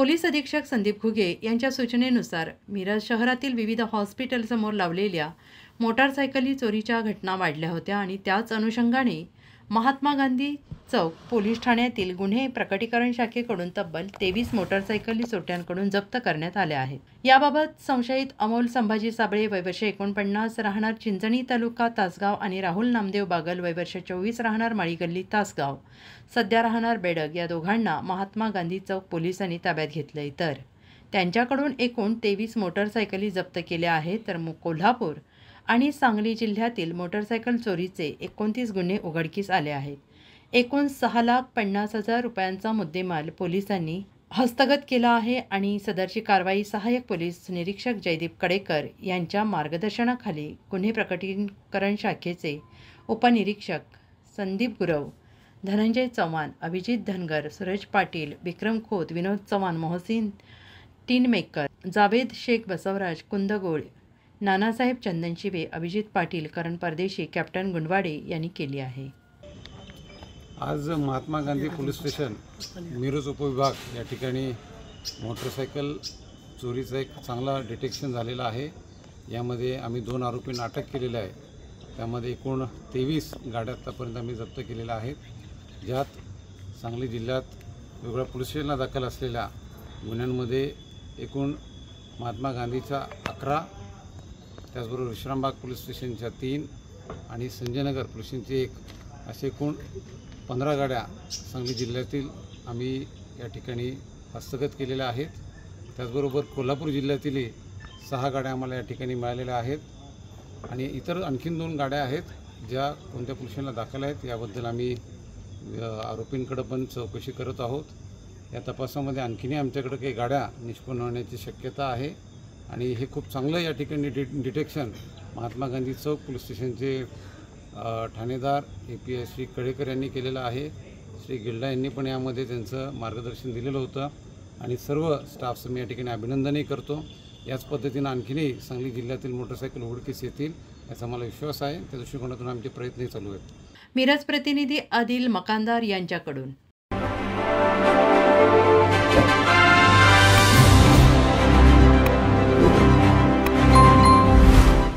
Police अधीक्षक संदीप घुगे यांच्या सूचनेनुसार मिरज शहरातील विविध हॉस्पिटलसमोर लावलेल्या मोटारसायकली चोरीच्या घटना वाढल्या होत्या आणि त्याच अनुषंगाने महात्मा गांधी चौक पोलीस ठाण्यातील गुन्हे प्रकटीकरण शाखेकडून तब्बल 23 मोटारसायकली चोरट्यांकडून जप्त करण्यात आल्या आहेत। याबाबत संशयित अमोल संभाजी साबळे वय वर्ष 49 राहणार चिंचणी तालुका तासगाव आणि राहुल नामदेव बागल वय वर्ष 24 राहणार माळी गल्ली तासगाव सध्या राहणार बेडग या दोघांना महात्मा गांधी चौक पोलिसांनी ताब्यात घेतले, तर त्यांच्याकडून एकूण 23 मोटारसायकली जप्त केल्या आहेत। तर कोल्हापूर आणि सांगली जिल्ह्यातील मोटारसायकल चोरीचे 29 गुन्हे उघडकीस आले आहेत। एकूण 6,50,000 रुपयांचा मुद्देमाल पोलिसांनी हस्तगत केला आहे आणि सदरची कारवाई सहाय्यक पोलीस निरीक्षक जयदीप कडेकर यांच्या मार्गदर्शनाखाली गुन्हे प्रकटीकरण शाखेचे उपनिरीक्षक संदीप गुरव, धनंजय चव्हाण, अभिजित धनगर, सुरेश पाटील, विक्रम खोत, विनोद चव्हाण, मोहसिन टीनमेकर, जावेद शेख, बसवराज कुंदगोळ, नानासाहेब चंदनशिवे, अभिजित पाटील, करण परदेशी, कॅप्टन गुंडवाडे यांनी केली आहे। आज महात्मा गांधी पोलीस स्टेशन मिरज उपविभाग या ठिकाणी मोटरसायकल चोरीचा एक चांगला डिटेक्शन झालेला आहे। यामध्ये आम्ही 2 आरोपींना अटक केलेले आहे। त्यामध्ये एकूण 23 गाड्या आतापर्यंत आम्ही जप्त केलेल्या आहेत, ज्यात सांगली जिल्ह्यात वेगवेगळ्या पोलीस स्टेशनला दाखल असलेल्या गुन्ह्यांमध्ये एकूण महात्मा गांधीच्या 11, त्याचबरोबर विश्रामबाग पोलीस स्टेशनच्या 3 आणि संजयनगर पोलीस स्टेशनची 1 असे एकूण 15 गाड्या सांगली जिल्ह्यातील आम्ही या ठिकाणी हस्तगत केलेल्या आहेत। त्याचबरोबर कोल्हापूर जिल्ह्यातील 6 गाड्या आम्हाला या ठिकाणी मिळालेल्या आहेत आणि इतर आणखीन 2 गाड्या आहेत ज्या कोणत्या पोलीस स्टेशनला दाखल आहेत। याबद्दल आम्ही आरोपींकडे पण चौकशी करत आहोत। या तपासामध्ये आणखीनही आमच्याकडे काही गाड्या निष्पन्न होण्याची शक्यता आहे आणि हे खूप चांगलं या ठिकाणी डिटेक्शन महात्मा गांधी चौक पोलीस स्टेशनचे ठाणेदार API श्री कडेकर यांनी केलेलं आहे। श्री गिल्डा यांनी पण यामध्ये त्यांचं मार्गदर्शन दिलेलं होतं आणि सर्व स्टाफचं मी या ठिकाणी अभिनंदनही करतो। याच पद्धतीनं आणखीनही सांगली जिल्ह्यातील मोटरसायकल उघडकीस येतील याचा मला विश्वास आहे। त्या दृष्टिकोनातून आमचे प्रयत्नही चालू आहेत। मिरज प्रतिनिधी आदिल मकानदार यांच्याकडून।